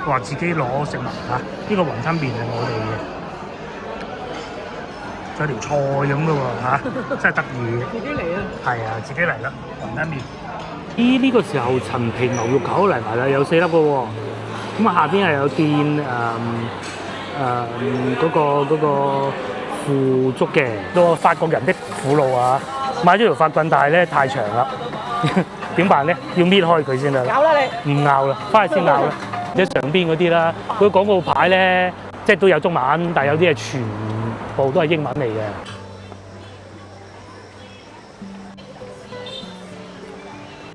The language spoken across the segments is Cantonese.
話自己攞食物嚇，呢個雲吞麵係我哋嘅，仲有條菜咁嘅喎嚇，真係得意。自己嚟啊！係啊，自己嚟啦，雲吞麵。呢個時候陳皮牛肉球嚟埋啦，有4粒嘅喎。咁啊，下邊係有件嗰個腐竹嘅，個法國人的苦路啊！買咗條法棍，但係咧太長啦，點辦咧？要搣開佢先得。咬啦你！唔咬啦，翻去先咬啦。即係上邊嗰啲啦，嗰啲廣告牌咧，即係都有中文，但係有啲係全部都係英文嚟嘅。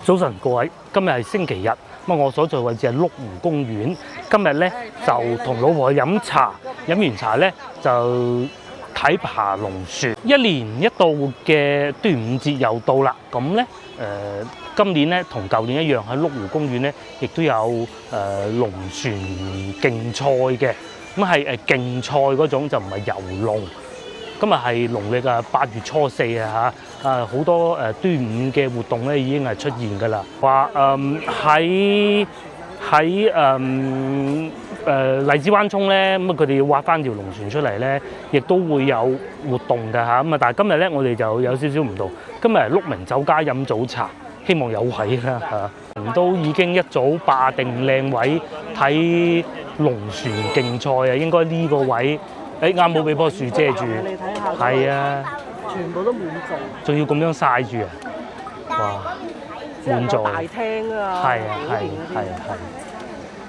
早晨各位，今日係星期日，咁我所在位置係麓湖公園。今日咧就同老婆去飲茶，飲完茶咧就睇爬龍船。一年一度嘅端午節又到啦，咁咧今年咧同舊年一樣喺麓湖公園咧，亦都有龍船競賽嘅，咁係競賽嗰種就唔係遊龍。今日係農曆嘅8月初4啊嚇，好多端午嘅活動咧已經係出現㗎啦。話喺荔枝灣涌咧，咁佢哋要挖翻條龍船出嚟咧，亦都會有活動㗎嚇。咁啊，但係今日咧我哋就有少少唔同，今日係鹿鳴酒家飲早茶，希望有位啦嚇。都已經一早霸定靚位睇龍船競賽啊，應該呢個位。啱冇俾棵樹遮住，係啊，全部都滿座，仲要咁樣曬住啊！哇，滿座大廳啊，係啊，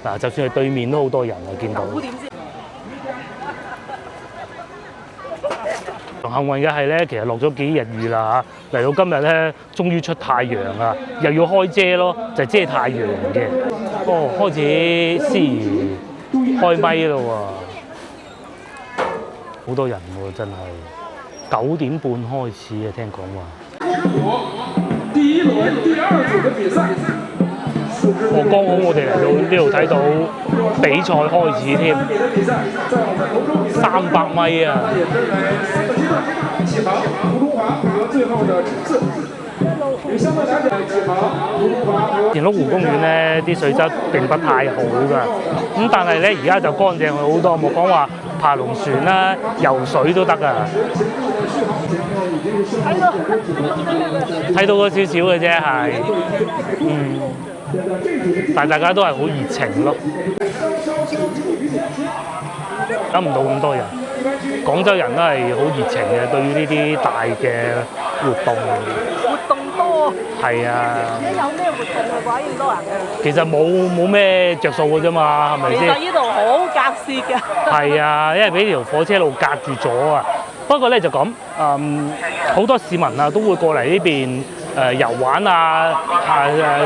嗱，就算係對面都好多人啊，見到。幸運嘅係咧，其實落咗幾日雨啦嚇，嚟到今日咧，終於出太陽啊，又要開遮咯，就遮太陽嘅。哦，開始司儀開咪咯喎！好多人喎，真係9點半開始啊！聽講話。第一輪第2組嘅比賽。剛好我哋嚟到呢度睇到比賽開始添，300米啊！前麓湖公園咧啲水質並不太好㗎，咁但係咧而家就乾淨好多，冇講話爬龍船啦、游水都得㗎。睇到嗰少少嘅啫，係，但係大家都係好熱情咯，等唔到咁多人。廣州人都係好熱情嘅，對於呢啲大嘅活動。活動多。係啊。你有咩活動嘅話，咁多人嘅？其實冇咩着數嘅啫嘛，係咪先？其實呢度好隔涉嘅。係啊，因為俾條火車路隔住咗啊。不過咧就咁，好多市民啊都會過嚟呢邊遊玩啊，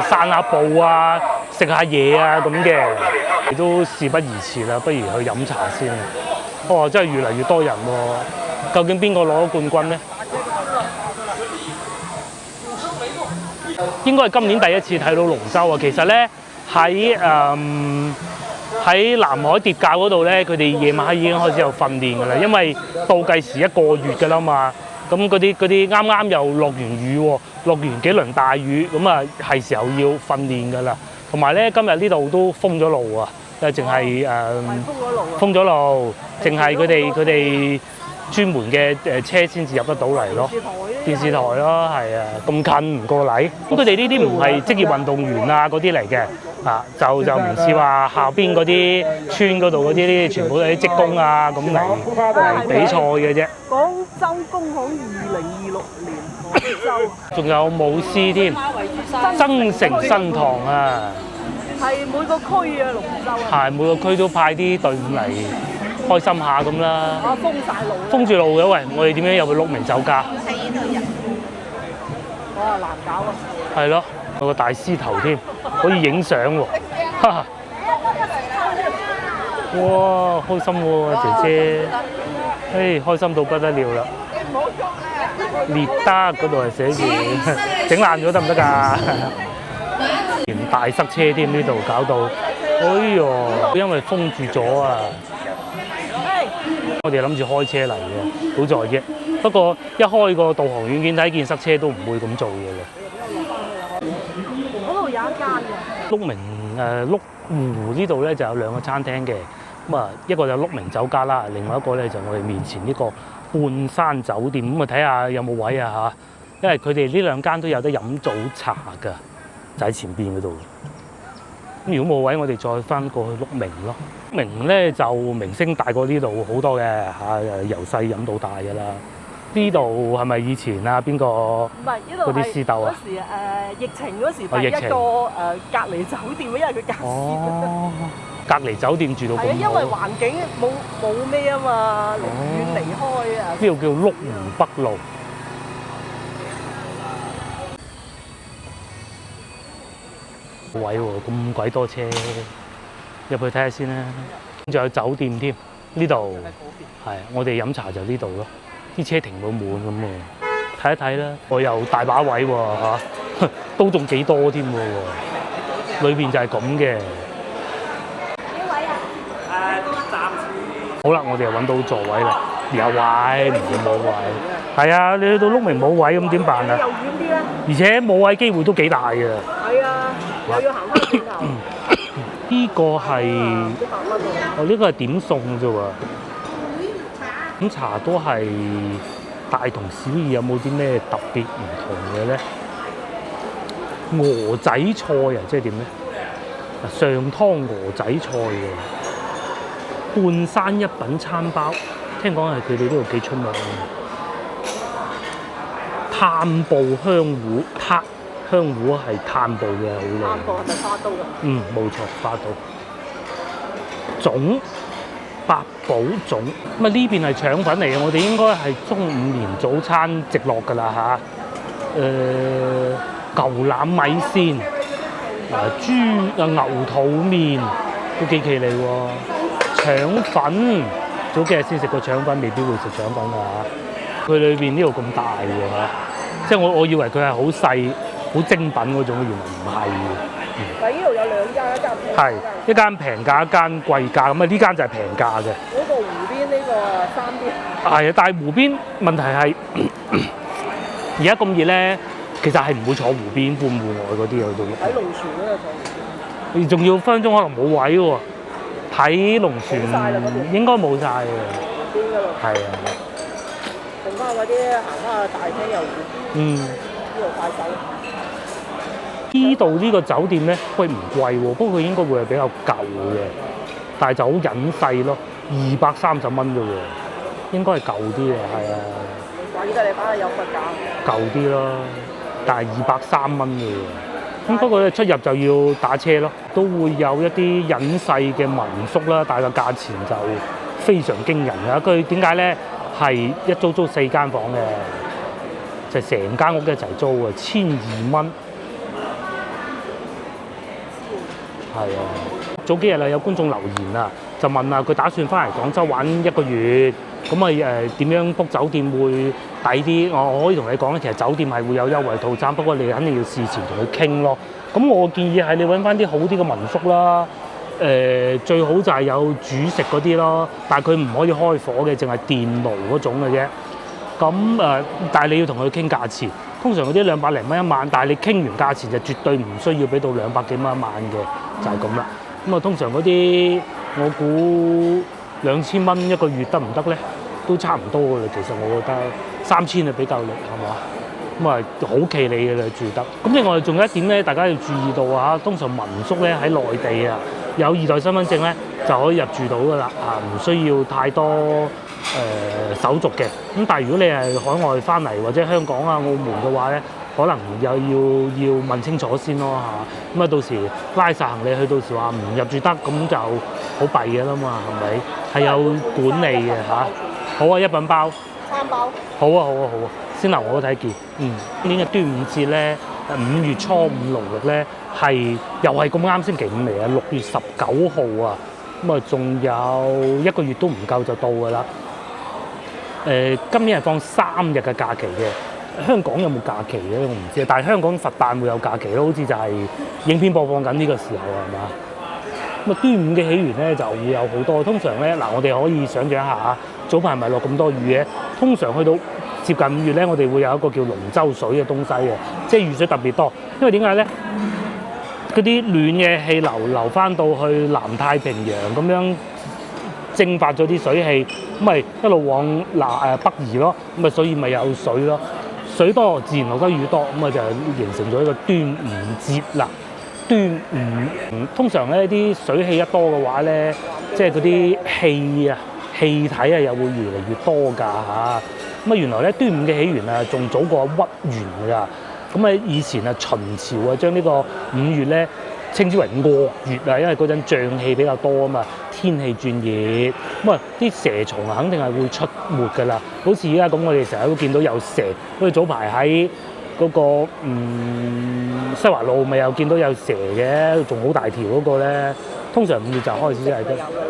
散下步啊，食下嘢啊咁嘅。亦都事不宜遲啦，不如去飲茶先。哦，真係越嚟越多人喎！究竟邊個攞冠軍呢？應該係今年第一次睇到龍舟啊！其實咧喺南海蝶教嗰度咧，佢哋夜晚黑已經開始有訓練㗎啦，因為倒計時1個月㗎啦嘛。咁嗰啲啱啱又落完雨喎，落完幾輪大雨，咁啊係時候要訓練㗎啦。同埋咧，今日呢度都封咗路啊！淨係封咗路，淨係佢哋專門嘅車先至入得到嚟咯。電視台咯，係啊，咁近唔過嚟。咁佢哋呢啲唔係職業運動員啊嗰啲嚟嘅，就唔似話下邊嗰啲村嗰度嗰啲，全部都係啲職工啊咁嚟比賽嘅啫。廣州工行2026年廣州。仲有舞獅添，增城新塘啊！係每個區啊，龍舟啊！係每個區都派啲隊伍嚟開心下咁啦。封晒路。封住路嘅喂，我哋點樣入去鹿鳴酒家？喺呢度入。哇，難搞啊！係咯，有個大獅頭添，可以影相喎。哇，開心喎，姐姐！誒，開心到不得了啦！列德嗰度係寫住整爛咗得唔得㗎？大塞車添，呢度搞到，哎呦，因為封住咗啊！我哋諗住開車嚟嘅，好在啫。不過一開個導航軟件睇見塞車都唔會咁做嘅啦。嗰度有一間嘅。鹿鳴鹿湖呢度咧就有2個餐廳嘅，咁啊一個就鹿鳴酒家啦，另外一個咧就我哋面前呢個半山酒店，咁啊睇下有冇位啊嚇，因為佢哋呢2間都有得飲早茶㗎，就喺前邊嗰度。咁如果冇位，我哋再翻過去鹿鳴咯。鹿鳴咧就名聲大過呢度好多嘅嚇，由細飲到大㗎啦。呢度係咪以前啊邊個？唔係，呢度係嗰啲私竇啊。嗰時疫情嗰時第一個隔離酒店，因為佢隔離。哦，隔離酒店住到咁好。係啊，因為環境冇咩啊嘛，遠離開啊。呢度叫鹿湖北路。位喎，咁鬼多車，入去睇下先啦。仲有酒店添，呢度係我哋飲茶就呢度咯。啲車停到滿咁喎，睇一睇啦。我又大把位喎嚇，都仲幾多添喎。裏邊就係咁嘅。幾位啊？暫時。好啦，我哋又揾到座位啦。有位唔會冇位。係啊，你去到鹿鳴冇位咁點辦啊？又遠啲啦。而且冇位機會都幾大嘅。係啊，又要行翻轉頭。呢個係呢個係點餸啫喎。咁茶都係大同小異，有冇啲咩特別唔同嘅咧？鵝仔菜啊，即係點咧？上湯鵝仔菜喎，半山一品餐包，聽講係佢哋呢度幾出名。炭步香芋，香芋係炭步嘅，好靚。炭步係咪花刀啊？嗯，冇錯，花刀。粽。八寶粽，咁啊呢邊係腸粉嚟嘅，我哋應該係中午連早餐直落㗎啦嚇。牛腩米線，牛肚麵都幾奇嚟喎。腸粉，早幾日先食過腸粉，未必會食腸粉㗎嚇。佢裏邊呢度咁大喎嚇，即係我以為佢係好細、好精品嗰種，原來唔係嘅。但係呢度有2間，一間平價，係一間平價，一間貴價，咁啊呢間就係平價嘅。嗰個湖邊呢個3邊。係啊，但係湖邊問題係而家咁熱咧，其實係唔會坐湖邊半戶外嗰啲去到。睇龍船嗰度坐。你仲要分鐘可能冇位喎，睇龍船應該冇晒嘅。邊嗰度？係啊。剩翻嗰啲行翻去大廳遊園。呢度快手。呢度呢個酒店咧，喂唔貴喎，不過佢應該會係比較舊嘅，但係就好隱世咯，230蚊啫喎，應該係舊啲嘅，係啊。怪得你翻去有份價。舊啲咯，但係230蚊啫喎。咁不過咧出入就要打車咯，都會有一啲隱世嘅民宿啦，但係個價錢就非常驚人㗎。佢點解咧係一租4間房嘅，就成間屋一齊租啊，1200蚊。係啊，早幾日啦，有觀眾留言啊，就問啊，佢打算翻嚟廣州玩1個月，咁啊點樣 book 酒店會抵啲？我可以同你講咧，其實酒店係會有優惠套餐，不過你肯定要事前同佢傾咯。咁我建議係你揾翻啲好啲嘅民宿啦，最好就係有煮食嗰啲咯，但係佢唔可以開火嘅，淨係電爐嗰種嘅啫。咁但係你要同佢傾價錢。通常嗰啲200零蚊一晚，但係你傾完價錢就絕對唔需要俾到200幾蚊一晚嘅，就係咁啦。咁啊，通常嗰啲我估2000蚊1個月得唔得咧？都差唔多㗎啦。其實我覺得3000就比較力，係嘛？咁啊，好企理嘅啦，住得。咁另外仲有一點咧，大家要注意到啊，通常民宿咧喺內地啊，有2代身份證咧就可以入住到㗎啦，唔需要太多手續嘅。咁但係如果你係海外翻嚟或者香港啊、澳門嘅話咧，可能又要問清楚先咯嚇。咁啊，到時拉晒行李去，到時話唔入住得，咁就好弊嘅啦嘛，係咪？係有管理嘅嚇。好啊，1品包。3包。好啊，好啊，好啊。先留我睇見。今年嘅端午節咧，5月初5、農曆咧又係咁啱星期5嚟啊，6月19號啊。咁啊，仲有1個月都唔夠就到㗎啦。今年係放3日嘅假期嘅，香港有冇假期咧？我唔知啊。但係香港佛誕會有假期咯，好似就係影片播放緊呢個時候係嘛？咁啊，端午嘅起源咧就會有好多。通常咧我哋可以想像一下，早排咪落咁多雨嘅。通常去到接近5月咧，我哋會有一個叫龍舟水嘅東西嘅，即係雨水特別多。因為點解咧？嗰啲暖嘅氣流翻到去南太平洋咁樣蒸發咗啲水氣，咁咪一路往北移咯，咁咪所以咪有水咯。水多自然落得雨多，咁啊就形成咗一個端午節啦。端午通常咧啲水氣一多嘅話咧，即係嗰啲氣體啊又會越嚟越多㗎嚇。咁啊原來咧端午嘅起源啊仲早過屈原㗎。咁啊以前啊秦朝啊將呢個五月咧稱之為惡月啊，因為嗰陣瘴氣比較多啊嘛，天氣轉熱，咁啊啲蛇蟲啊肯定係會出沒㗎啦。好似而家咁，我哋成日都見到有蛇，好似早排喺嗰個西華路咪又見到有蛇嘅，仲好大條嗰個咧。通常5月就開始係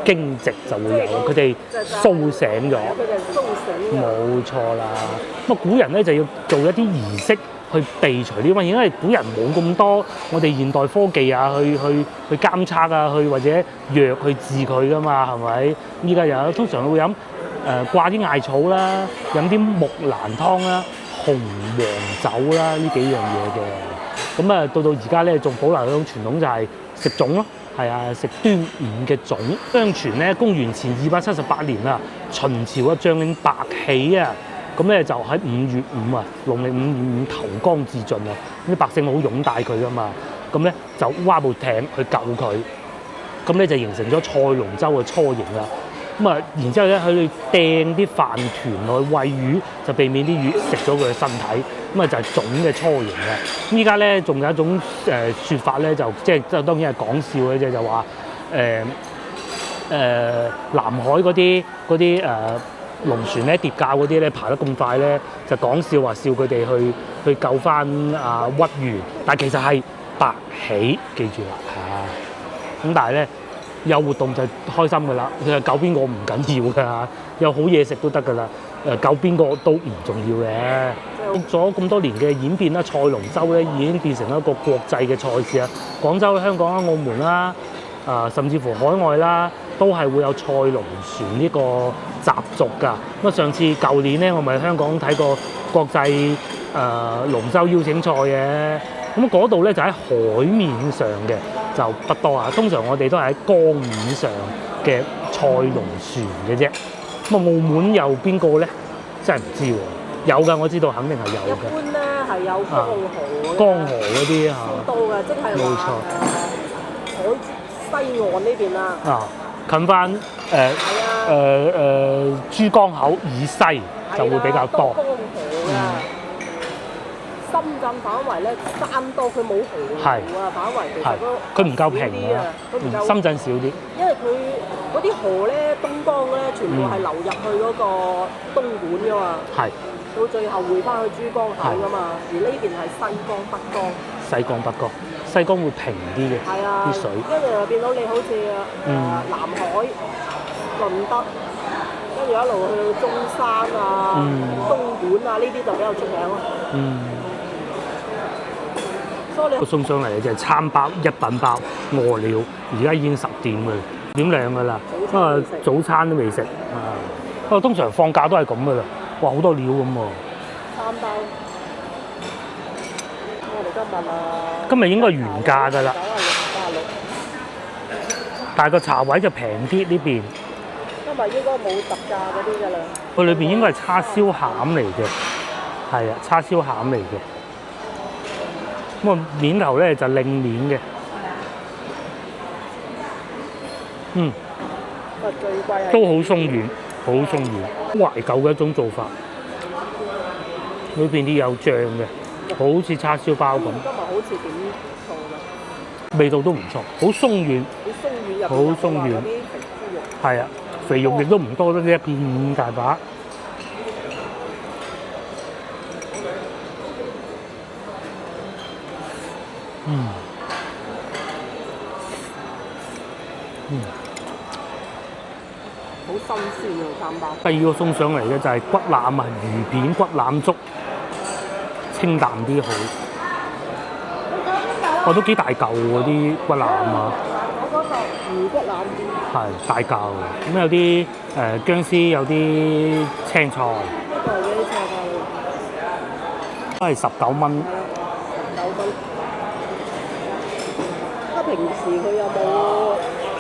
驚蟄就會有，佢哋甦醒咗，冇錯啦。咁啊古人咧就要做一啲儀式去避除呢啲瘟疫，因為古人冇咁多我哋現代科技啊，去監測啊，去或者藥去治佢噶嘛，係咪？依家又通常會飲掛啲艾草啦，飲啲木蘭湯啦、紅黃酒啦呢幾樣嘢嘅。咁啊到而家咧仲保留一種傳統就係食粽咯。係啊，食端午嘅粽。相傳咧，公元前278年啊，秦朝嘅將領白起啊，咁咧就喺5月5啊，農曆5月5投江自盡啊。啲百姓好擁戴佢噶嘛，咁咧就挖部艇去救佢，咁咧就形成咗賽龍舟嘅雛形啦。咁啊，然之後咧，佢哋掟啲飯團去餵魚，就避免啲魚食咗佢嘅身體。咁啊，就係粽嘅雛形啦。依家咧，仲有一種説法咧，就當然係講笑嘅啫，就話南海嗰啲龍船咧跌價嗰啲咧爬得咁快咧，就講笑話笑佢哋去救翻屈原，但其實係白起，記住啦嚇。咁但係咧。有活動就開心㗎啦，佢話救邊個唔緊要㗎，有好嘢食都得㗎啦。救邊個都唔重要嘅。咗咁多年嘅演變啦，賽龍舟咧已經變成一個國際嘅賽事啊。廣州、香港啦、澳門啦，甚至乎海外啦，都係會有賽龍船呢個習俗㗎。咁啊，上次舊年咧，我咪喺香港睇過國際龍舟邀請賽嘅。咁嗰度咧就喺海面上嘅就不多啊，通常我哋都係喺江面上嘅賽龍船嘅啫。咁啊，澳門有邊個咧？真係唔知喎。有㗎，我知道肯定係有嘅。一般咧係有江河。江河嗰啲嚇。多嘅，即係話海西岸呢邊啦。近翻珠江口以西就會比較多。深圳反為咧山多，佢冇河啊，反為其實都佢唔夠平啊，深圳少啲。因為佢嗰啲河咧，東江咧，全部係流入去嗰個東莞噶嘛，係到最後匯翻去珠江口噶嘛，而呢邊係西江北江。西江北江，西江會平啲嘅啲水，跟住又變到你好似南海、順德，跟住一路去到中山啊、東莞啊，呢啲就比較出名咯。個送上嚟嘅就係餐包一品包餓了，而家已經10點㗎啦，點靚㗎啦，因為早餐都未食啊。不過通常放假都係咁㗎啦，哇好多料咁喎。餐包，我哋今日應該原價㗎啦，但係個茶位就平啲呢邊。今日應該冇特價嗰啲㗎啦。佢裏邊應該係叉燒餡嚟嘅，係啊，叉燒餡嚟嘅。咁啊，面頭咧就另面嘅，最貴都好鬆軟，好鬆軟，懷舊嘅一種做法。裏邊啲有醬嘅，好似叉燒包咁。今日好似點做㗎？味道都唔錯，好鬆軟，好鬆軟，係啊，肥肉亦都唔多，得一片大把。好新鮮嘅餐包。第二個送上嚟嘅就係骨腩啊，魚片骨腩粥，清淡啲好。我都幾大嚿嗰啲骨腩啊。我嗰個魚骨腩係大嚿，咁有啲薑絲，有啲青菜。呢個係幾多錢啊？都係19蚊。19蚊。平時佢有冇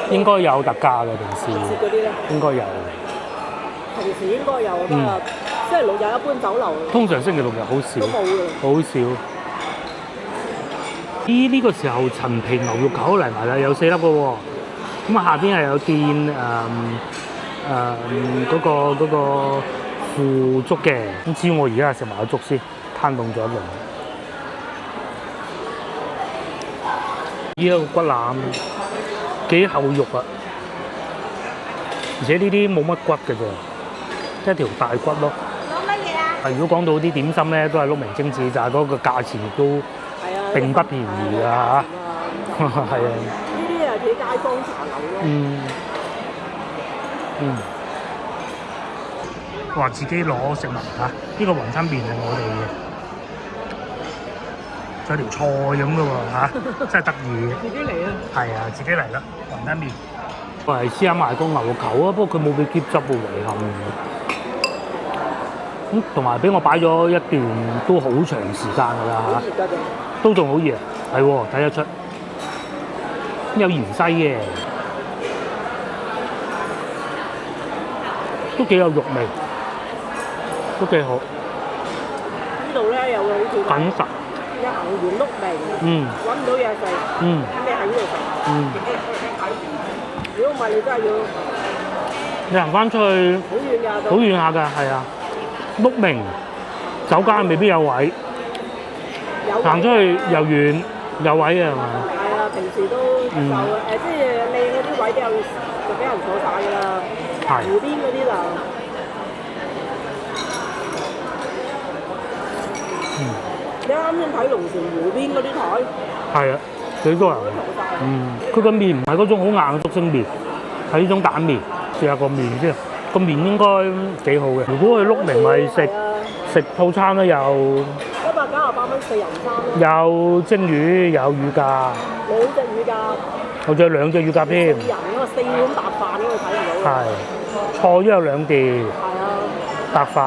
應該有特價嘅平時，嗰啲咧？應該有。平時應該有得，星期六日一般酒樓。通常星期六日好少。都冇嘅。好少。呢個時候陳皮牛肉球嚟埋啦，有4粒嘅喎。咁啊下邊係有件嗰個腐竹嘅。咁至於我而家食埋個竹先，攤凍咗一輪。呢個骨腩幾厚肉啊，而且呢啲冇乜骨嘅啫，一條大骨咯。攞乜嘢啊？如果講到啲點心咧，都係碌明精緻，但係嗰個價錢亦都並不便宜㗎嚇。係啊。呢啲係幾街坊茶樓咯。話自己攞食物嚇，呢個雲吞麵係我哋嘅。有條菜咁嘅喎嚇，真係得意。自己嚟啊！係啊，自己嚟啦，雲吞麵。我係試下賣個牛肉球啊，不過佢冇俾喼汁喎，遺憾。咁同埋俾我擺咗一段都好長時間㗎啦嚇。都仲好熱，係喎，睇得出。有芫茜嘅，都幾有肉味，都幾好。呢度咧有好似緊實。一行完碌明，揾唔到嘢食，你喺呢度食。如果唔係，你真係要你行翻出去，好遠下㗎，係啊。碌明酒家未必有位，行出去又遠，有位嘅係嘛？係啊，平時都有即係靚嗰啲位就俾人坐晒㗎啦。係湖邊嗰啲就。你啱先睇龍船湖邊嗰啲台，係啊，幾多人？佢個麵唔係嗰種好硬嘅竹升麵，係呢種蛋麵。試下個麵先，個麵應該幾好嘅。如果去碌明咪食套餐都有198蚊4人餐咯。有蒸魚，有乳鴿。2隻乳鴿。我仲有2隻乳鴿添。4人嗰個4碗白飯嗰個睇唔到。係。菜都有2碟。係啊。白飯，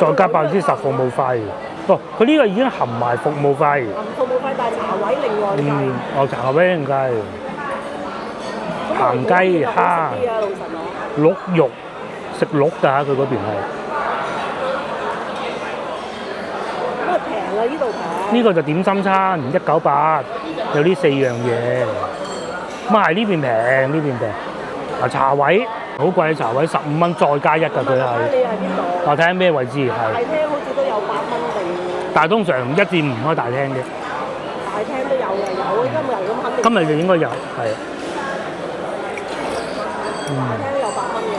再加10%服務費。哦，佢呢個已經含埋服務費。含服務費，但係茶位另外計。茶位另計。鹹雞蝦。鹿肉，食鹿㗎，佢嗰邊係。咁啊平啊！呢度平。呢個就點心餐198，有呢4樣嘢。咁啊係呢邊平，呢邊平。啊茶位好貴，茶位15蚊再加1㗎，佢係。你係邊度？我睇下咩位置係。大廳好似都有8蚊定。但係通常1至5開大廳嘅。大廳都有嘅，有今日咁肯定。今日就應該有，係。大廳都有8蚊嘅，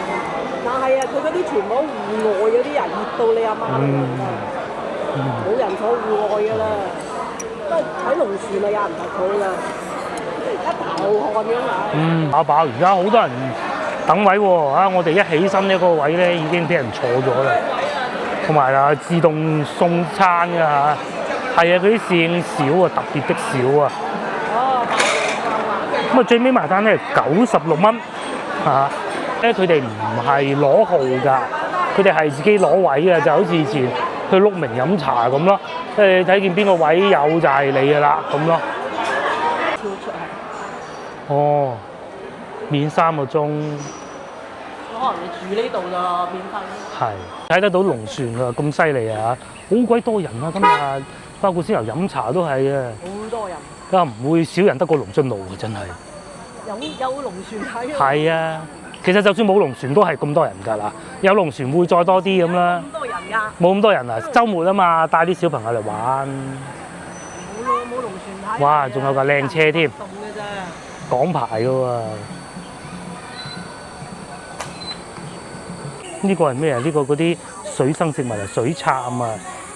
但係啊，佢嗰啲全部戶外嗰啲人熱到你阿媽冇人坐戶外㗎啦，都係睇龍船啊，有人排隊㗎，一頭汗咁啊。打飽，而家好多人等位喎，啊！我哋一起身呢個位咧已經俾人坐咗啦。同埋啊，自動送餐㗎嚇，係啊，嗰啲侍應少啊，特別的少啊。哦，咁啊，最尾埋單咧96蚊嚇，咧佢哋唔係攞號㗎，佢哋係自己攞位嘅，就好似以前去碌明飲茶咁咯，即係睇見邊個位有就係你㗎啦，咁咯。哦，免3個鐘。可能你住呢度就免費。係睇得到龍船啊，咁犀利啊！好鬼多人啊，今日包括先頭飲茶都係啊。好多人。啊，唔會少人得過龍津路嘅，真係。有龍船睇啊。係啊，其實就算冇龍船都係咁多人㗎啦。有龍船會再多啲咁啦。咁多人㗎？冇咁多人啊！週末啊嘛，帶啲小朋友嚟玩。冇龍船睇。哇！仲有架靚車添。港牌㗎喎。呢個係咩啊？呢個嗰啲水生食物啊，水杉啊，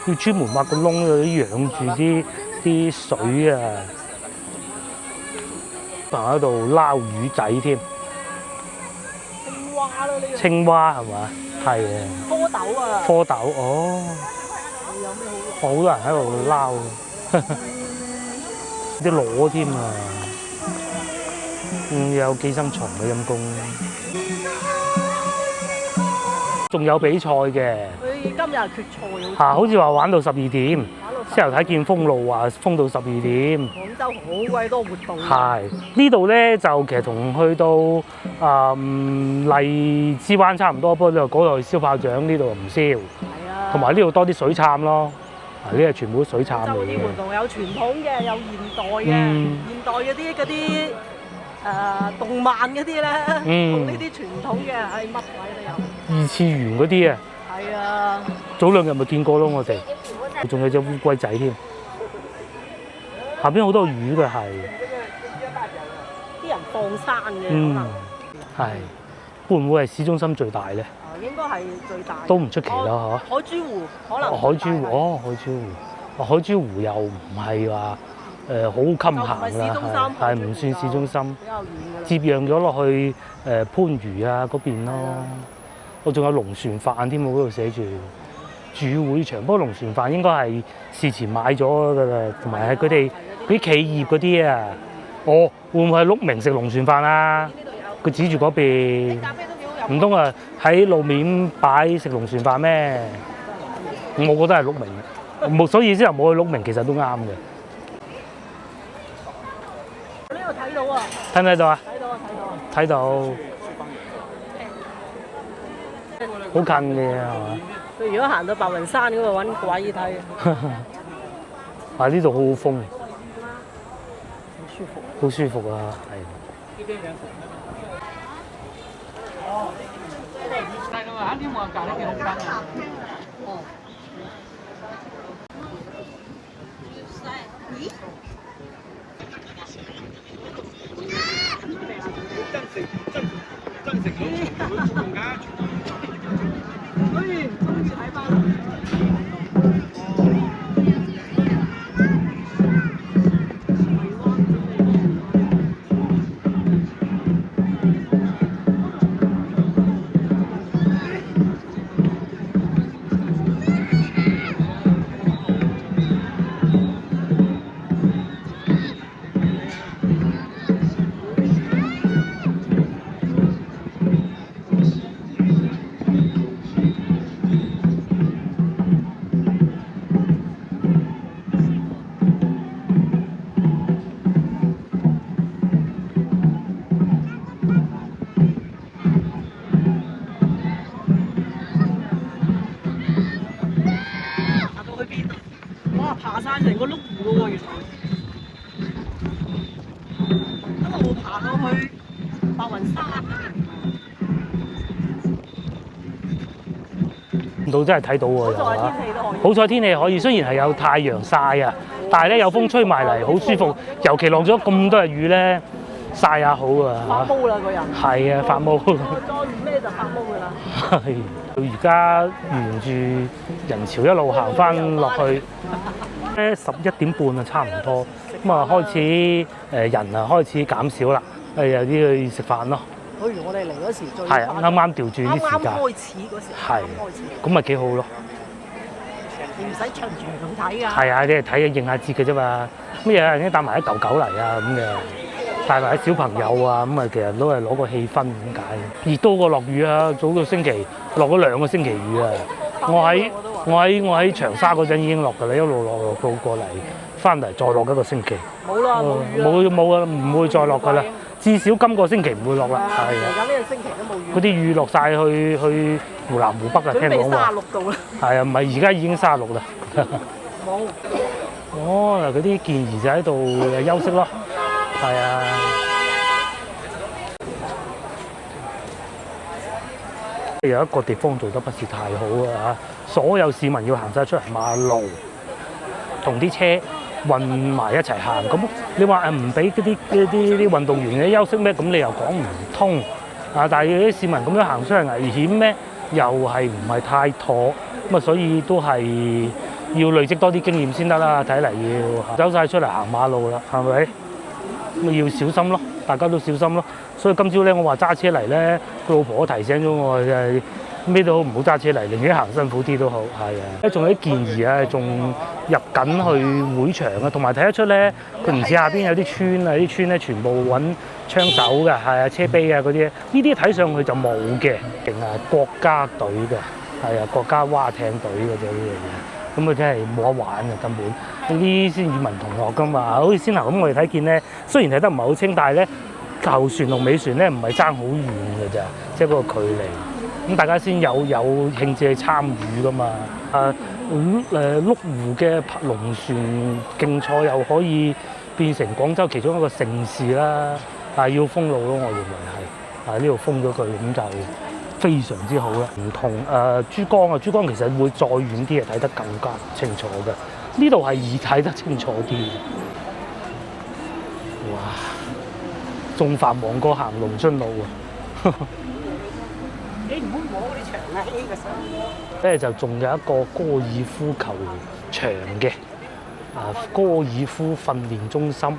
要專門挖個窿嗰啲養住啲水啊。仲喺度撈魚仔添。青蛙咯，呢個。青蛙係嘛？係啊。蝌蚪啊。蝌蚪哦。有咩好？好多人喺度撈。啲螺添啊。有寄生蟲嘅陰公。仲有比賽嘅，佢今日決賽好似話玩到12點，先頭睇見封路話封到12點。廣州好鬼多活動。係呢度咧就其實同去到荔枝灣差唔多，不過嗰度燒炮仗，呢度唔燒。係啊。同埋呢度多啲水杉咯，呢係全部都水杉嚟嘅。廣州啲活動有傳統嘅，有現代嘅。現代嗰啲動漫嗰啲咧，同呢啲傳統嘅係乜鬼都有。二次元嗰啲啊。係啊。早2日咪見過咯，我哋。仲有隻烏龜仔添，下邊好多魚嘅係。啲人放生嘅可能。係。會唔會係市中心最大咧？應該係最大。都唔出奇啦，嚇。海珠湖可能。海珠湖，海珠湖。海珠湖又唔係話好襟行啦，係唔算市中心。比較遠㗎。接壤咗落去番禺啊嗰邊咯。我仲有龍船飯添喎，嗰度寫住。主會場，不過龍船飯應該係事前買咗㗎啦，同埋係佢哋嗰啲企業嗰啲啊。哦，會唔會係碌明食龍船飯啊？佢指住嗰邊，唔通啊喺路面擺食龍船飯咩？我覺得係碌明，冇所以之後冇去碌明，其實都啱嘅。呢度睇到啊！睇唔睇到啊？睇到啊！睇到，好近嘅係嘛？佢如果行到白雲山嗰度揾鬼睇啊！呢度好好風，好舒服，好舒服啊！係。爬晒成個碌湖咯喎，原來一路爬到去白雲山到真係睇到喎，好在天氣都可以。好彩天氣可以，雖然係有太陽曬啊，但係咧有風吹埋嚟，好舒服。尤其落咗咁多日雨咧，曬下好啊。發毛啦個人。係啊，發毛。再唔咩就發毛㗎啦。係。到而家沿住人潮一路行翻落去，咧11點半啊，差唔多。咁啊開始人啊開始減少啦，有啲去食飯咯。好如我哋嚟嗰時最係啊，啱啱調轉啲時間。啱開始嗰時。係。咁咪幾好咯。你唔使長長睇㗎。係啊，你係睇應下節嘅啫嘛。乜嘢人已經帶埋一嚿狗嚟啊咁嘅，帶埋啲小朋友啊咁啊，其實都係攞個氣氛點解？熱多過落雨啊！早個星期落咗2個星期雨啊！我喺長沙嗰陣已經落㗎啦，一路落到過嚟，翻嚟再落1個星期。冇啦，冇啊，唔會再落㗎啦。至少今個星期唔會落啦。係啊。嚟緊呢個星期都冇雨。嗰啲雨落晒去湖南湖北啊，聽講話。準備36度啦。係啊，唔係而家已經36啦。冇。哦，嗱，嗰啲健兒就喺度休息咯。係啊。有一個地方做得不是太好啊！所有市民要行晒出嚟馬路，同啲車混埋一齊行。咁你話唔俾嗰啲運動員嘅休息咩？咁你又講唔通啊！但係啲市民咁樣行出嚟危險咩？又係唔係太妥？咁啊，所以都係要累積多啲經驗先得啦。睇嚟要走晒出嚟行馬路啦，係咪？咁啊要小心咯，大家都小心咯。所以今朝咧，我話揸車嚟咧，個老婆都提醒咗我，就係咩都好唔好揸車嚟，寧願行辛苦啲都好，係啊。咧仲有啲健兒啊，仲入緊去會場啊，同埋睇得出咧，佢唔似下邊有啲村啊，啲村咧全部揾槍手嘅，係啊，車陂啊嗰啲，呢啲睇上去就冇嘅，定係國家隊嘅，係啊，國家蛙艇隊嘅啫呢樣嘢。咁佢真係冇得玩嘅根本。呢啲先語文同學㗎嘛，好似先頭咁我哋睇見咧，雖然睇得唔係好清，但係咧頭船同尾船咧唔係爭好遠㗎咋，即係嗰個距離。咁大家先有興致去參與㗎嘛。麓湖嘅龍船競賽又可以變成廣州其中一個盛事啦。但係要封路咯，我認為係。呢度封咗佢，咁就非常之好啦。唔同珠江啊，珠江其實會再遠啲嘅，睇得更加清楚嘅。呢度係易睇得清楚啲。哇！仲繁忙過行龍津路啊！你唔好摸嗰啲牆啊！呢個相咧就仲有一個高爾夫球場嘅高爾夫訓練中心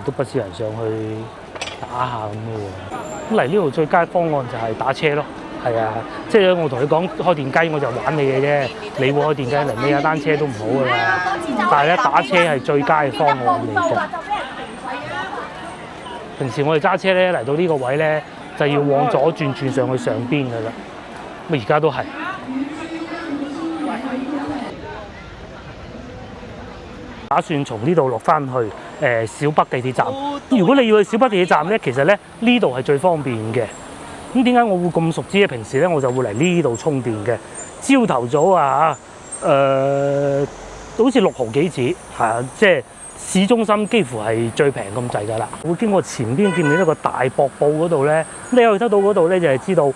都不少人上去打下咁嘅喎。咁嚟呢度最佳方案就係打車咯。係啊，即係我同你講開電雞我就玩你嘅啫，你會開電雞嚟你架單車都唔好㗎啦。但係咧打車係最佳嘅方案嚟嘅。平時我哋揸車咧嚟到呢個位咧，就要往左轉上去上邊㗎啦。咁而家都係。打算從呢度落翻去小北地鐵站。如果你要去小北地鐵站咧，其實咧呢度係最方便嘅。咁點解我會咁熟知咧？平時咧我就會嚟呢度充電嘅。朝頭早好似6毫幾紙，即係市中心幾乎係最平咁滯㗎啦。會經過前邊見唔見到個大瀑布嗰度咧？你可以睇到嗰度咧，就係知道，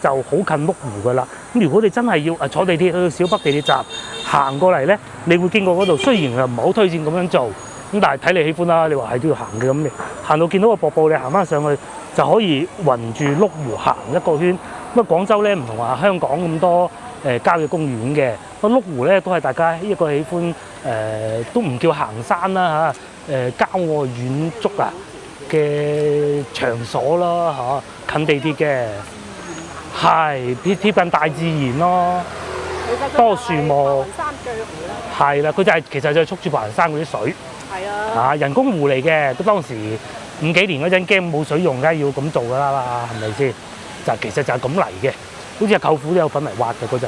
就好近麓湖㗎啦。咁如果你真係要坐地鐵去到小北地鐵站行過嚟咧，你會經過嗰度。雖然又唔係好推薦咁樣做，咁但係睇你喜歡啦。你話係都要行嘅咁，你行到見到個瀑布，你行翻上去就可以圍住麓湖行一個圈。咁廣州咧唔同話香港咁多郊野公園嘅，麓湖咧都係大家一個喜歡都唔叫行山啦郊外遠足嘅場所啦近地鐵嘅，係貼近大自然咯，多樹木。係啦，佢就係其實就係蓄住白雲山嗰啲水。係啊。人工湖嚟嘅，都當時50幾年嗰陣驚冇水用，梗係要咁做㗎啦，係咪先？其實就係咁嚟嘅，好似阿舅父都有份嚟挖嘅嗰陣，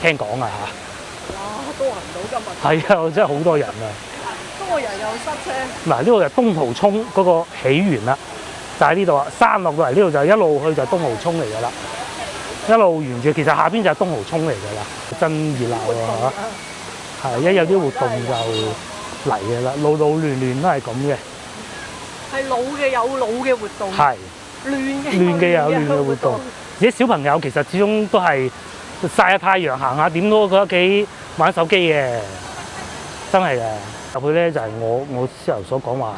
聽講啊嚇。哇！多人到今日。係啊，真係好多人啊。多人又塞車。嗱，呢個就東濠涌嗰個起源啦，就喺呢度啊。山落到嚟呢度就一路去就東濠涌嚟㗎啦，一路沿住其實下邊就係東濠涌嚟㗎啦，真熱鬧啊嚇！係一有啲活動就嚟㗎啦，路路亂亂都係咁嘅。係老嘅有老嘅活動。係。亂嘅有亂嘅活動，而啲小朋友其實始終都係曬下太陽行下，點都覺得幾玩手機嘅，真係嘅。入去咧就係我之後所講話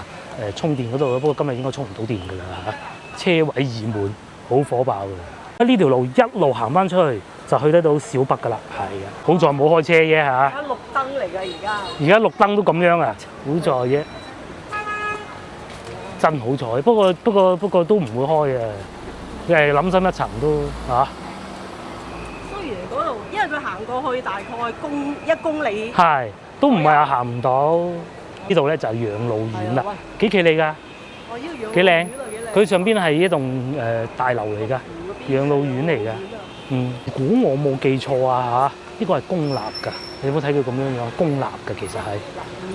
充電嗰度，不過今日應該充唔到電㗎啦嚇，車位已滿，好火爆㗎。呢條路一路行翻出去就去得到小北㗎啦，係啊，好在冇開車啫嚇。而家綠燈嚟㗎而家。而家綠燈都咁樣啊，好在啫。真好彩，不過都唔會開嘅，你係諗深一層都嚇。雖然嗰度，因為佢行過去大概1公里，係都唔係話行唔到。呢度咧就係養老院啦，幾企理㗎，幾靚。佢上邊係一棟大樓嚟㗎，養老院嚟㗎。如果我冇記錯啊嚇，呢個係公立㗎。你有冇睇佢咁樣樣？公立㗎其實係。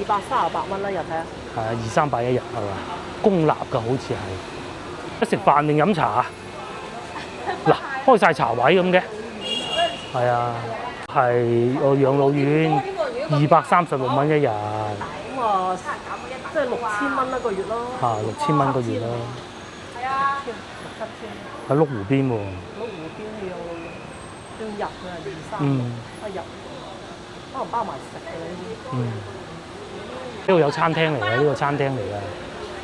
238蚊啦，日睇下。係200-300一日係嘛？公立㗎好似係。一食飯定飲茶啊？嗱，開晒茶位咁嘅。係啊，係我養老院236蚊一日。咁啊，即係6000蚊一個月咯。6000蚊一個月咯。係啊，6、7千。喺麓湖邊喎。麓湖邊要入嘅2、3日，一入。可能包埋食嘅呢啲。呢度有餐廳嚟嘅，呢個餐廳嚟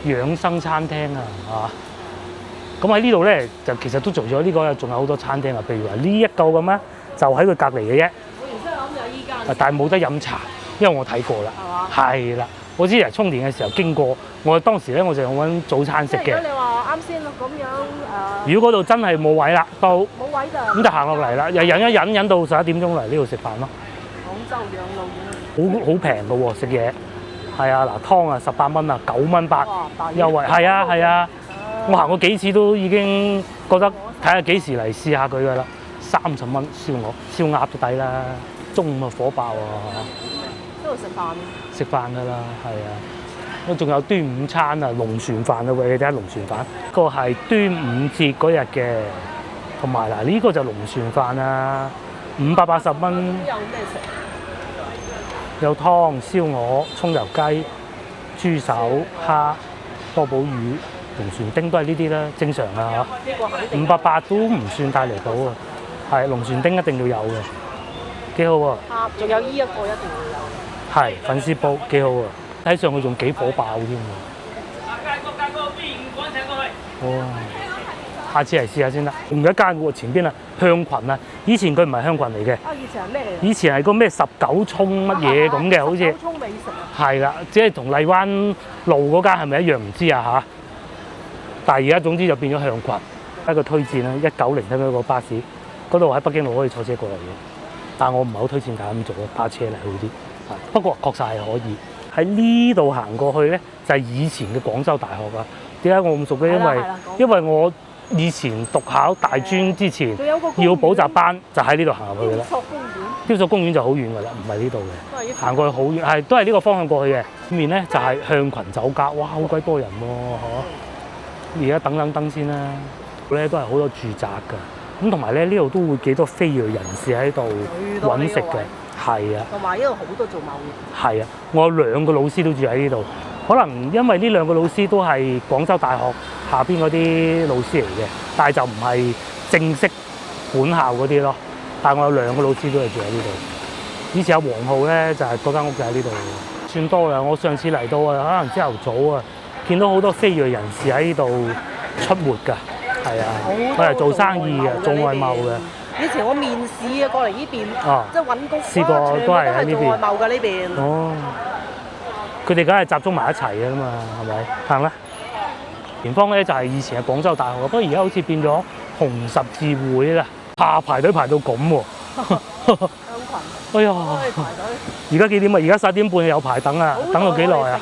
嘅，養生餐廳啊，咁喺呢度咧就其實都做咗呢個，仲有好多餐廳啊，譬如話呢一個咁啊，就喺佢隔離嘅啫。我原先諗就依間。但係冇得飲茶，因為我睇過啦。係嘛？係啦，我之前充電嘅時候經過，我當時咧我就揾早餐食嘅。如果你話啱先咁樣如果嗰度真係冇位啦，到冇位就咁就行落嚟啦，又忍到11點鐘嚟呢度食飯咯。廣州養老院好平㗎喎，食嘢係啊，嗱湯啊18蚊啊，9蚊8優惠，係啊，我行過幾次都已經覺得睇下幾時嚟試下佢㗎啦，30蚊燒鵝都抵啦。中午啊火爆啊！喺度食飯㗎啦，係啊！我仲有端午餐啊，龍船飯啊，喂，你睇下龍船飯，個係端午節嗰日嘅，同埋嗱呢個就龍船飯啊，580蚊。有咩食？有湯、燒鵝、葱油雞、豬手、蝦、多寶魚、龍船丁都係呢啲啦，正常啊嚇。580都唔算太離譜啊，係龍船丁一定要有嘅，幾好喎。仲有呢一個一定要有。係粉絲煲幾好啊！睇上去仲幾火爆添喎。哇！下次嚟試下先得。仲有一間喎，前邊啊香群啊，以前佢唔係香群嚟嘅。啊！以前係咩嚟？以前係個咩19涌乜嘢咁嘅，好似。19涌美食啊。係啦，即係同荔灣路嗰間係咪一樣唔知啊嚇？但係而家總之就變咗香群。一個推薦啦，190睇嗰個巴士，嗰度喺北京路可以坐車過嚟嘅。但係我唔係好推薦大家咁做咯，搭車嚟好啲。不過確實係可以喺呢度行過去咧，就係以前嘅廣州大學啊。點解我咁熟咧？因為我以前讀考大專之前要補習班，就喺呢度行入去嘅啦。雕塑公園就好遠㗎啦，唔係呢度嘅，行過去好遠，係都係呢個方向過去嘅。面咧就係向群酒家，哇，好鬼多人喎，嗬！而家等燈先啦，咧都係好多住宅㗎。咁同埋咧呢度都會幾多非裔人士喺度揾食嘅。係啊，同埋呢度好多做貿易。係啊，我有2個老師都住喺呢度，可能因為呢2個老師都係廣州大學下邊嗰啲老師嚟嘅，但係就唔係正式本校嗰啲咯。但係我有2個老師都係住喺呢度。以前有黃浩咧，就係嗰間屋就喺呢度，算多啦。我上次嚟到啊，可能朝頭早啊，見到好多非裔人士喺呢度出沒㗎。係啊，佢係做生意嘅，做外貿嘅。以前我面試啊，過嚟呢邊，即係揾工，試過都係喺呢邊。做外貿嘅呢邊。哦，佢哋梗係集中埋一齊嘅嘛，係咪？行啦。前方咧就係以前嘅廣州大學，不過而家好似變咗紅十字會啦，排隊排到咁喎。香群。哎呀！排隊。而家幾點啊？而家11點半有排等啊，等到幾耐啊？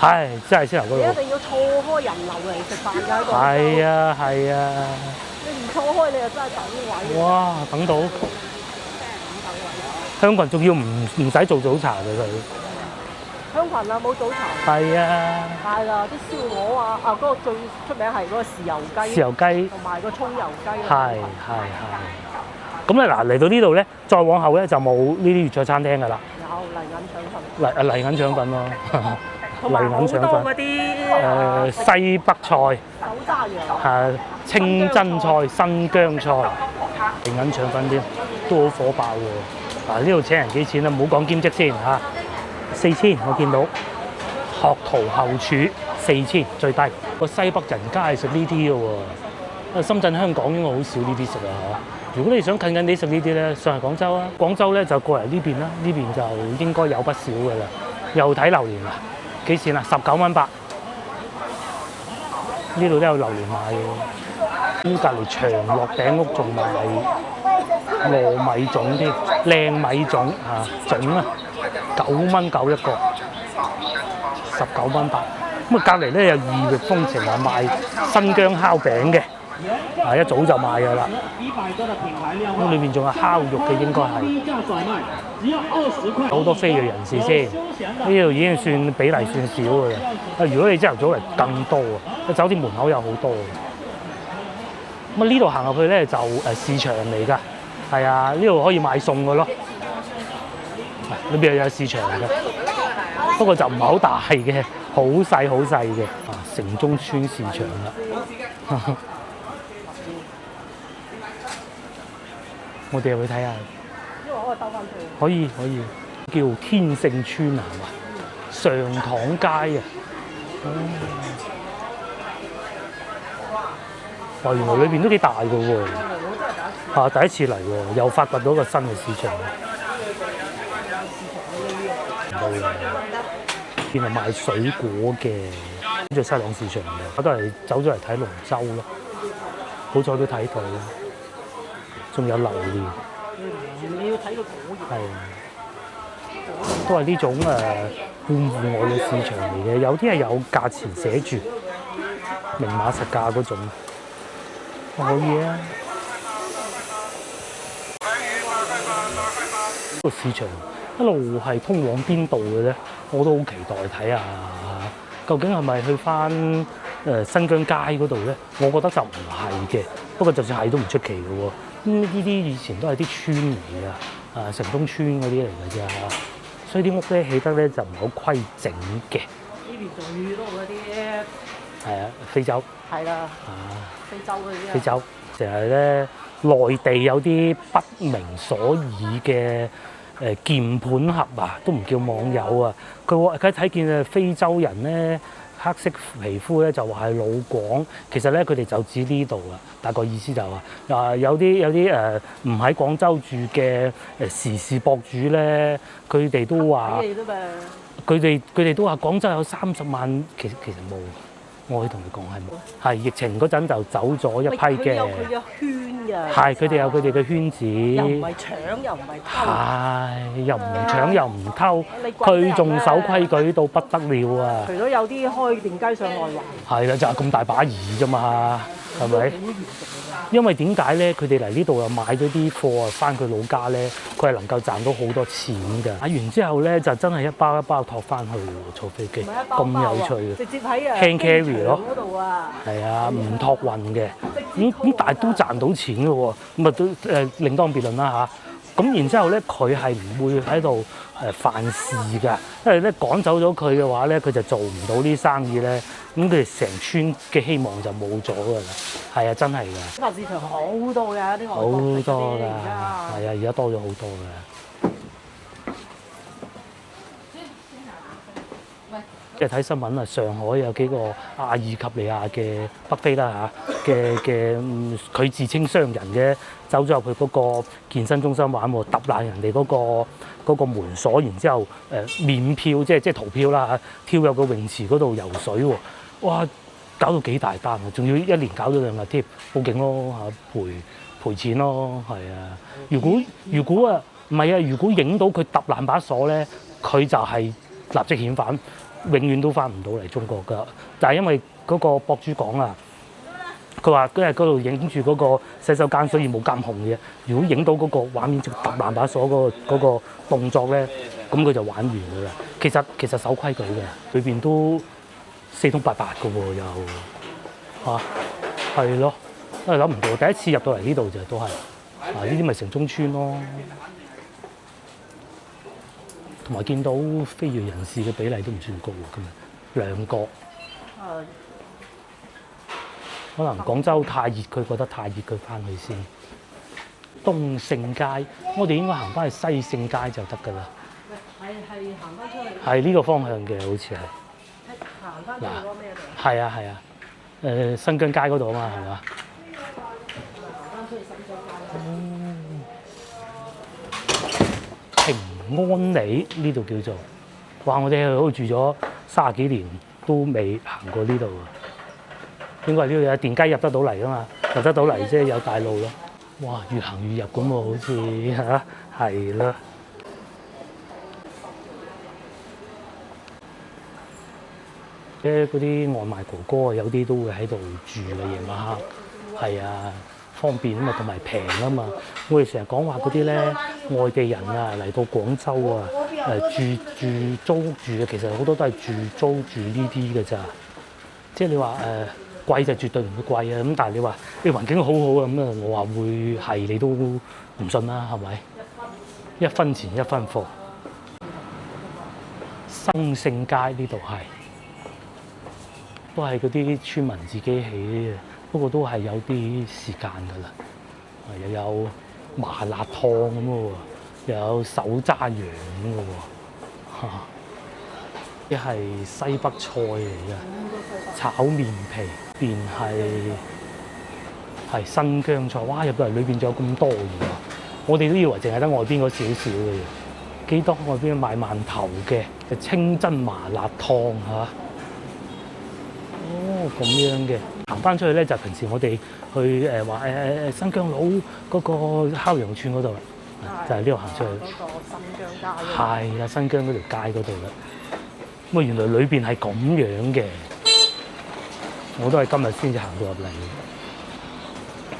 係，真係先頭嗰度。你一定要錯開人流嚟食飯㗎喺度。係啊，係啊。你唔錯開，你就真係等位。哇！等到。香群仲要唔使做早茶嘅佢。香群啊，冇早茶。係啊。係啦，啲燒鵝啊，嗰個最出名係嗰個豉油雞。豉油雞。同埋個葱油雞。係。咁咧嗱，嚟到呢度咧，再往後咧就冇呢啲粵菜餐廳㗎啦。有泥銀腸粉咯，泥銀腸粉。嗰啲西北菜。手揸羊。清真菜、新疆菜、泥銀腸粉添，都好火爆喎。嗱，呢度請人幾錢啊？唔好講兼職先嚇，4000我見到。學徒後廚4000最低。個西北人家係食呢啲嘅喎，深圳、香港應該好少呢啲食啊。如果你想近啲食呢啲咧，上嚟廣州啊，廣州咧就過嚟呢邊啦，呢邊就應該有不少嘅啦。又睇榴蓮啦，幾錢啊？19蚊8。呢度都有榴蓮賣嘅。咁隔離長樂餅屋仲賣糯米粽添，靚米粽嚇粽啊，9蚊9一個，19蚊8。咁啊隔離咧有異域風情啊，賣新疆烤餅嘅。一早就賣㗎啦，咁裏面仲有烤肉嘅，應該係好多非裔人士先。呢度已經算比例算少㗎啦。如果你朝頭早嚟更多啊，酒店門口有好多。咁呢度行入去咧就市場嚟㗎，係啊，呢度可以買餸㗎咯。裏邊有市場嘅，不過就唔係好大嘅，好細嘅。城中村市場啦。我哋入去睇下，因為我兜翻去。可以，叫天盛村啊，係嘛？上塘街啊。哇，原來裏邊都幾大㗎喎。第一次嚟喎，又發掘到個新嘅市場。原來賣水果嘅，跟住西朗市場嘅，我都係走咗嚟睇龍舟咯。好彩都睇到。仲有榴蓮，你要睇個果葉，係都係呢種半戶外嘅市場嚟嘅，有啲係有價錢寫住明碼實價嗰種，可以啊。個市場一路係通往邊度嘅咧？我都好期待睇下，究竟係咪去翻新疆街嗰度咧？我覺得就唔係嘅，不過就算係都唔出奇嘅喎。呢啲以前都係啲村嚟嘅，城東村嗰啲嚟嘅啫，所以啲屋咧起得咧就唔係好規整嘅。呢邊最多嗰啲係啊，非洲係啦，非洲嗰啲非洲成日咧內地有啲不明所以嘅鍵盤俠啊，都唔叫網友啊。佢睇見非洲人咧黑色皮膚咧就話係老廣，其實咧佢哋就指呢度啊。大概意思就話有啲唔喺廣州住嘅時事博主咧，佢哋都話佢哋都話廣州有30萬，其實冇。我可以同你講係冇，係疫情嗰陣就走咗一批嘅。佢有佢嘅圈㗎。係，佢哋有佢哋嘅圈子。又唔係搶，又唔係偷。係，又唔搶又唔偷，佢仲守規矩到不得了啊！除咗有啲開定街上外環。係啦，就係咁大把兒啫嘛，係咪？因為點解咧？佢哋嚟呢度又買咗啲貨啊，翻佢老家咧，佢係能夠賺到好多錢㗎。買完之後咧，就真係一包一包托翻去喎，坐飛機咁有趣嘅。直接喺hand carry 咯，嗰度啊。係啊，唔托運嘅。咁但係都賺到錢㗎喎。咁啊都另當別論啦嚇。咁然之後咧，佢係唔會喺度犯事㗎，因為咧趕走咗佢嘅話咧，佢就做唔到啲生意咧。咁佢哋成村嘅希望就冇咗㗎啦。係啊，真係㗎。新市場好多㗎，啲好多㗎，係啊，而家多咗好多㗎。即係睇新聞啊，上海有幾個阿爾及利亞嘅北非啦嚇嘅佢自稱商人嘅，走咗入去嗰個健身中心玩喎，揼爛人哋嗰個門鎖，然之後免票即係逃票啦嚇，跳入個泳池嗰度游水喎，哇！搞到幾大單啊，仲要一年搞咗2日添，報警咯嚇，賠錢咯，係啊！如果啊唔係啊，如果影到佢揼爛把鎖咧，佢就係立即遣返。永遠都翻唔到嚟中國㗎，但係因為嗰個博主講啊，佢話因為嗰度影住嗰個洗手間，所以冇監控嘅。如果影到嗰個畫面，就揼爛把鎖嗰個動作咧，咁佢就玩完㗎啦。其實守規矩嘅，裏邊都四通八達㗎喎，又嚇係咯，因為諗唔到第一次入到嚟呢度就都係呢啲咪城中村咯。同埋見到非裔人士嘅比例都唔算高喎，今日2個。可能廣州太熱，佢覺得太熱，佢翻去先。東勝街，我哋應該行翻去西勝街就得㗎啦。係行翻出去。係呢個方向嘅，好似係。行翻去嗰個咩度？係啊，新疆街嗰度啊嘛，係嘛？行翻出去新疆街。平安里呢度叫做，哇！我哋喺度住咗30幾年，都未行過呢度啊。應該係呢度有電梯入得到嚟啊嘛，入得到嚟即係有大路咯。哇！越行越入咁喎，好似嚇係啦。嗰啲外賣哥哥啊，有啲都會喺度住嘅夜晚黑，係啊。方便啊嘛，同埋平啊嘛。我哋成日講話嗰啲咧，外地人啊嚟到廣州啊，住租屋住嘅，其實好多都係租住呢啲嘅咋。即係你話貴就絕對唔會貴啊。咁但係你話啲環境好好啊，咁啊我話會係你都唔信啦，係咪？1分錢1分貨。生勝街呢度係都係嗰啲村民自己起嘅。不過都係有啲時間㗎啦，又有麻辣燙咁嘅喎，又有手揸羊咁嘅喎，一係西北菜嚟嘅，炒麵皮，便係新疆菜，哇！入到嚟裏邊仲有咁多嘢，我哋都以為淨係得外邊嗰少少嘅嘢，幾多外邊賣饅頭嘅，清真麻辣燙嚇。哦，咁樣嘅，行翻出去咧就平時我哋去話新疆佬嗰個烤羊肉串嗰度啦，就係呢度行出去。嗰個新疆街。係啦，新疆嗰條街嗰度啦。咁啊，原來裏邊係咁樣嘅，我都係今日先至行到入嚟。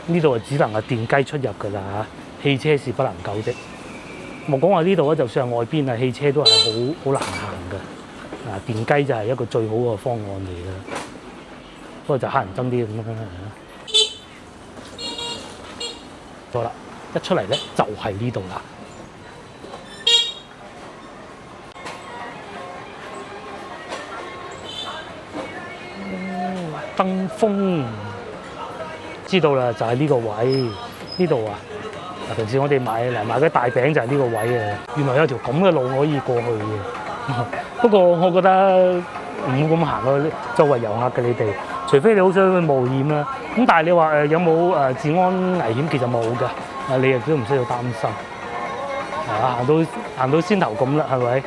呢度啊，只能係電雞出入㗎啦嚇，汽車是不能夠的。莫講話呢度咧，就算係外邊啊，汽車都係好難行嘅。啊，電雞就係一個最好嘅方案嚟嘅，不過就乞人憎啲咁樣。好啦，一出嚟咧就係呢度啦。燈鋒知道啦，就係呢個位呢度啊。平時我哋買嗰啲大餅就係呢個位嘅，原來有條咁嘅路可以過去嘅。不過我覺得唔好咁行咯，周圍遊客嘅你哋，除非你好想去冒險啦。咁但係你話有冇治安危險？其實冇㗎，你亦都唔需要擔心。行到先頭咁啦，係咪？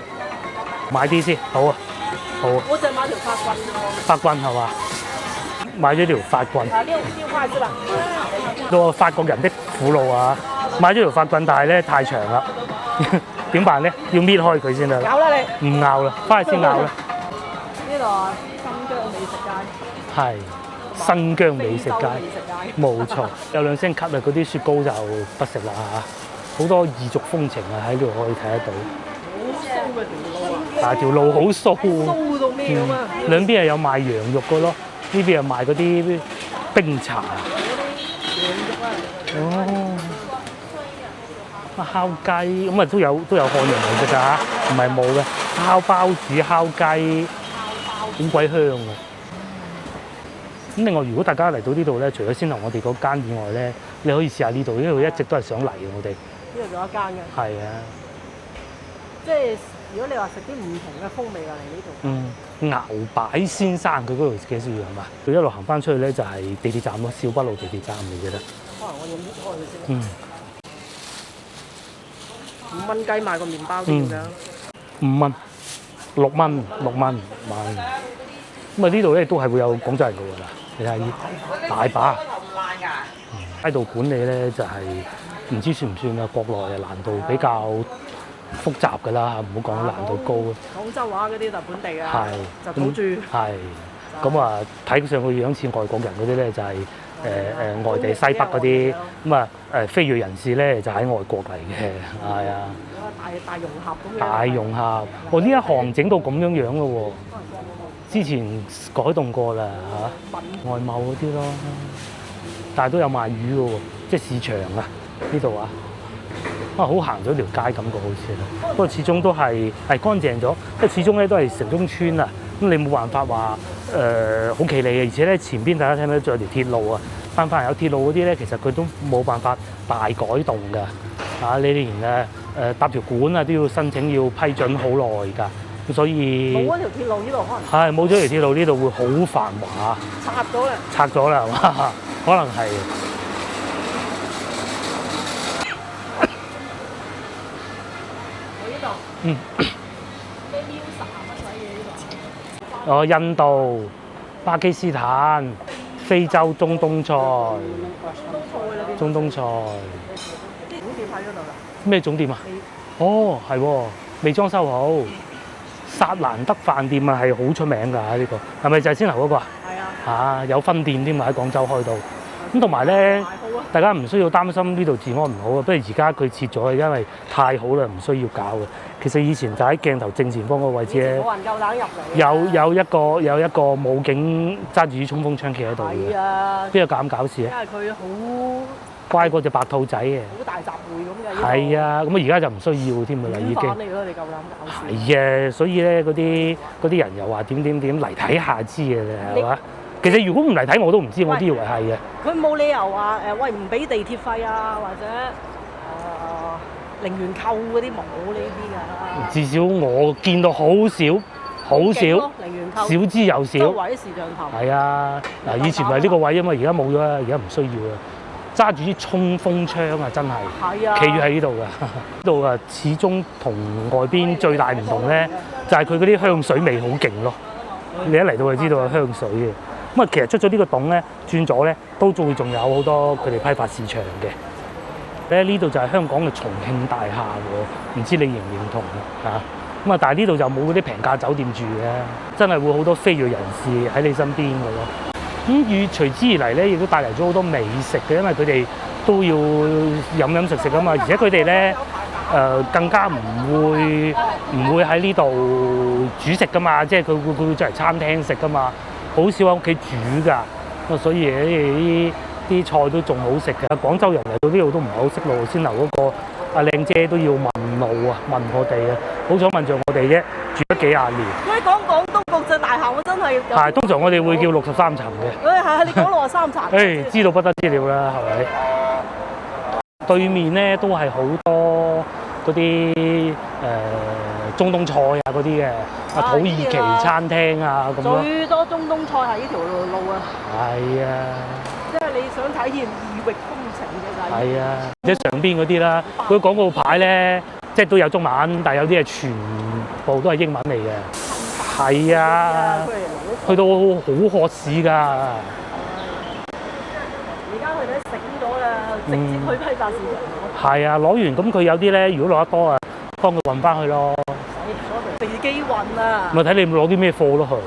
買啲先，好啊，好啊。我就買條法棍喎。法棍係嘛？買咗條法棍。6塊啫嘛。個法國人的苦路啊！買咗條法棍，但係咧太長啦，點辦咧？要搣開佢先得。咬啦你！唔咬啦，翻去先咬啦。呢度啊，新疆美食街。係新疆美食街，冇錯。有兩聲咳啊，嗰啲雪糕就不食啦嚇。好多異族風情啊，喺度可以睇得到。好騷嘅條路啊！但係條路好騷。騷到咩咁啊？兩邊係有賣羊肉嘅咯，呢邊係賣嗰啲冰茶。哦，烤雞咁啊都有漢人嚟嘅咋，唔係冇嘅。烤包子、烤雞，好鬼香啊！咁另外，如果大家嚟到呢度咧，除咗先頭我哋嗰間以外咧，你可以試下呢度，因為我一直都係想嚟嘅。我哋呢度仲有一間嘅。係啊，即係如果你話食啲唔同嘅風味嚟呢度。牛擺先生佢嗰度幾時係嘛？佢一路行翻出去咧就係地鐵站咯，小北路地鐵站嚟嘅啫。可能我要搣開佢先。5蚊雞買個麵包點樣？5蚊，6蚊買。咁啊呢度咧都係會有廣州人嘅喎嗱，你睇下大把。街道管理咧就係唔知算唔算啊？國內嘅難度比較複雜㗎啦，唔好講難度高。廣州話嗰啲就本地啊，就土著。係。咁啊睇上個樣似外國人嗰啲咧就係。外地西北嗰啲咁啊非裔人士咧就喺外國嚟嘅，係啊。大融合咁樣。大融合，我呢一行整到咁樣樣咯喎，之前改動過啦嚇，外貿嗰啲咯，但係都有賣魚嘅喎，即係市場啊呢度啊，好行咗條街感覺好似，不過始終都係乾淨咗，因為始終咧都係城中村啊，咁你冇辦法話好企理嘅，而且咧前邊大家睇唔睇到仲有條鐵路啊？翻有鐵路嗰啲咧，其實佢都冇辦法大改動㗎，你連搭條管啊都要申請要批准好耐㗎，咁所以冇嗰條鐵路呢度可能係冇咗條鐵路呢度會好繁華。拆咗啦，係嘛？可能係。我呢度。印度、巴基斯坦、非洲中東菜。中東菜。總店喺嗰度啦。咩總店啊？哦，係喎，未裝修好。薩蘭德飯店啊，係好出名㗎呢個，係咪就係先頭嗰個啊？係啊。有分店添啊，喺廣州開到。咁同埋咧，大家唔需要擔心呢度治安唔好啊，不過而家佢撤咗，因為太好啦，唔需要搞嘅。其實以前就喺鏡頭正前方嗰個位置咧，冇人夠膽入嚟。有一個武警揸住支衝鋒槍企喺度嘅，邊有咁搞事啊？因為佢好乖過隻白兔仔嘅，好大集會咁嘅。係啊，咁而家就唔需要添㗎啦，已經。反你咯，你夠膽搞事？係啊，所以咧嗰啲人又話點嚟睇下知嘅啫，係嘛？其實如果唔嚟睇我都唔知，我都以為係嘅。佢冇理由話喂唔俾地鐵費啊，或者零元購嗰啲冇呢啲㗎。至少我見到好少，零元購少之又少。周圍啲視像頭。係啊，嗱以前咪呢個位啊嘛，而家冇咗啦，而家唔需要啦。揸住啲衝鋒槍啊，真係。係啊。企住喺呢度㗎，呢度啊始終同外邊最大唔同咧，就係佢嗰啲香水味好勁咯。你一嚟到就知道係香水嘅。咁啊，其實出咗呢個洞咧，轉咗咧，都仲有好多佢哋批發市場嘅。咧呢度就係香港嘅重慶大廈喎，唔知你認唔認同啊？咁啊，但係呢度就冇嗰啲平價酒店住嘅，真係會好多非裔人士喺你身邊嘅咯。咁與隨之而嚟咧，亦都帶嚟咗好多美食嘅，因為佢哋都要飲食啊嘛，而且佢哋咧更加唔會喺呢度煮食噶嘛，即係佢會出嚟餐廳食噶嘛，好少喺屋企煮㗎，所以啲菜都仲好食嘅。廣州人嚟到呢度都唔係好識路，先頭嗰個阿靚姐都要問路啊，問我哋啊，好彩問著我哋啫，住咗幾廿年。你講廣東國際大廈，我真係係通常我哋會叫63層嘅。係你講63層。誒，知道不得之了啦，係咪？對面咧都係好多嗰啲中東菜啊嗰啲嘅，土耳其餐廳啊咁咯。最多中東菜係呢條路啊。係啊。即係你想體驗異域風情嘅就係。係啊，即係上邊嗰啲啦，嗰啲廣告牌咧，即係都有中文，但係有啲係全部都係英文嚟嘅。係啊，去到好渴市㗎。而家佢哋醒咗啦，直接去批發市場。係啊，攞完咁佢有啲咧，如果攞得多啊，幫佢運翻去咯。飛機運啊！咪睇你攞啲咩貨咯，佢。係啊。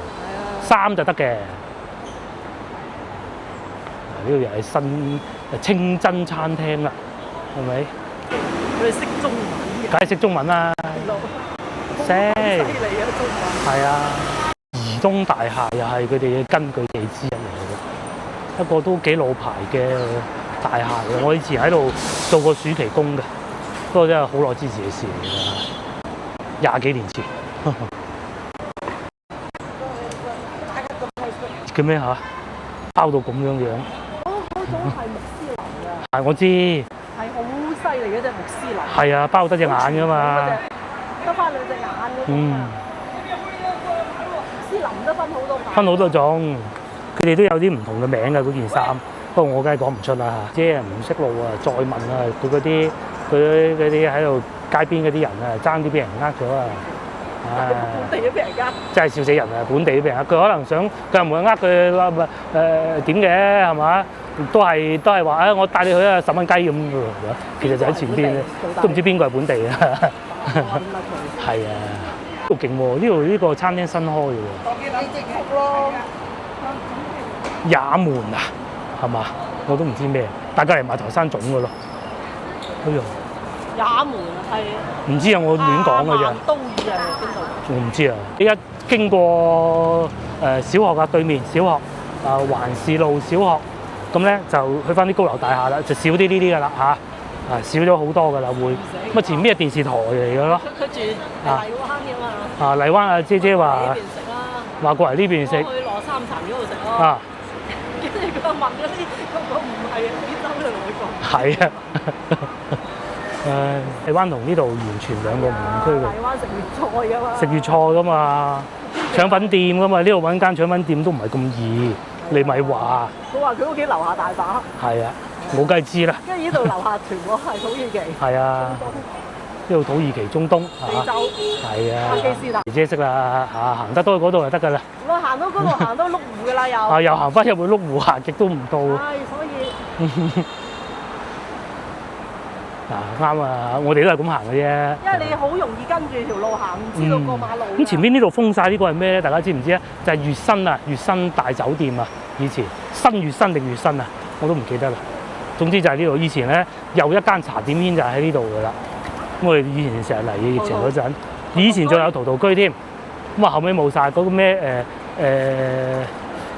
衫就得嘅。呢度又係新清真餐廳啦，係咪？佢哋識中文。梗係識中文啦。識。犀利啊！中文。係啊。怡東大廈又係佢哋嘅根據地之一嚟嘅，一個都幾老牌嘅大廈嘅。我以前喺度做過暑期工嘅，不過真係好耐之前嘅事嚟㗎，20幾年前。叫咩嚇？包到咁樣樣。嗰種係穆斯林㗎。係我知。係好犀利嘅隻穆斯林。係啊，包得隻眼㗎嘛。得翻兩隻眼嗰種啊。穆斯林都分好多種。分好多種，佢哋都有啲唔同嘅名㗎嗰件衫。不過我梗係講唔出啦，即係唔識路啊，再問啊，佢嗰啲喺度街邊嗰啲人啊，爭啲俾人呃咗啊！唉，本地都俾人呃，真係笑死人啊！本地都俾人呃，佢可能想佢又冇人呃佢點嘅係嘛？都係話我帶你去啊10蚊雞咁㗎，其實就喺前邊咧，都唔知邊個係本地啊！係啊，好勁喎！呢個餐廳新開嘅喎。也門啊，係嘛？我都唔知咩，大家嚟買台山粽嘅咯。哎呀！也門係唔知啊，我亂講嘅啫。都爾係邊度？我唔知啊。依家經過小學嘅對面小學環市路小學，咁咧就去翻啲高樓大廈啦，就少啲呢啲嘅啦嚇。少咗好多嘅啦會。咁啊前邊係電視台嚟嘅咯。佢住荔灣嘅嘛。荔灣啊姐姐話。呢邊食啦。話過嚟呢邊食。去羅三層嗰度食咯。跟住佢問嗰啲嗰個唔係廣州嘅同佢講。係啊。荔灣同呢度完全兩個唔同區嘅。荔灣食粵菜㗎嘛。食粵菜㗎嘛，腸粉店㗎嘛，呢度揾間腸粉店都唔係咁易，你咪話。佢話佢屋企樓下大把。係啊，我梗係知啦。跟住呢度樓下全部係土耳其。係啊。呢度土耳其、中東、非洲。係啊。巴基斯坦。姐識啦嚇，行得多去嗰度就得㗎啦。我行到嗰度行到麓湖㗎啦又。又行翻入去麓湖行極都唔到。係，所以。啱啊！我哋都係咁行嘅啫。因為你好容易跟住條路行，唔知道過馬路。咁前邊呢度封晒呢個係咩咧？大家知唔知啊？就係悅新啊，悅新大酒店啊！以前新悅新定悅新啊？我都唔記得啦。總之就係呢度。以前咧有一間茶點軒就喺呢度㗎啦。咁我哋以前成日嚟嘅疫情嗰陣，以前仲有陶陶居添。咁啊後尾冇晒嗰個咩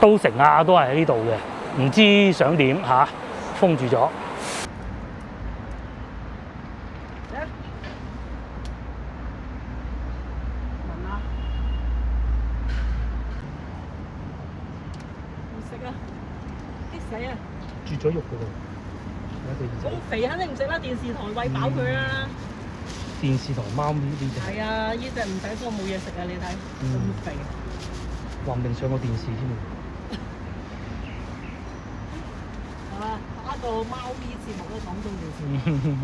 都城啊，都係喺呢度嘅。唔知想點嚇？封住咗。絕咗肉㗎喎，咁肥肯定唔食啦！電視台餵飽佢啦。電視台貓呢隻？係啊，呢隻唔使幫冇嘢食啊！你睇咁肥，話唔定上過電視添啊！打個貓咪節目都講中電視。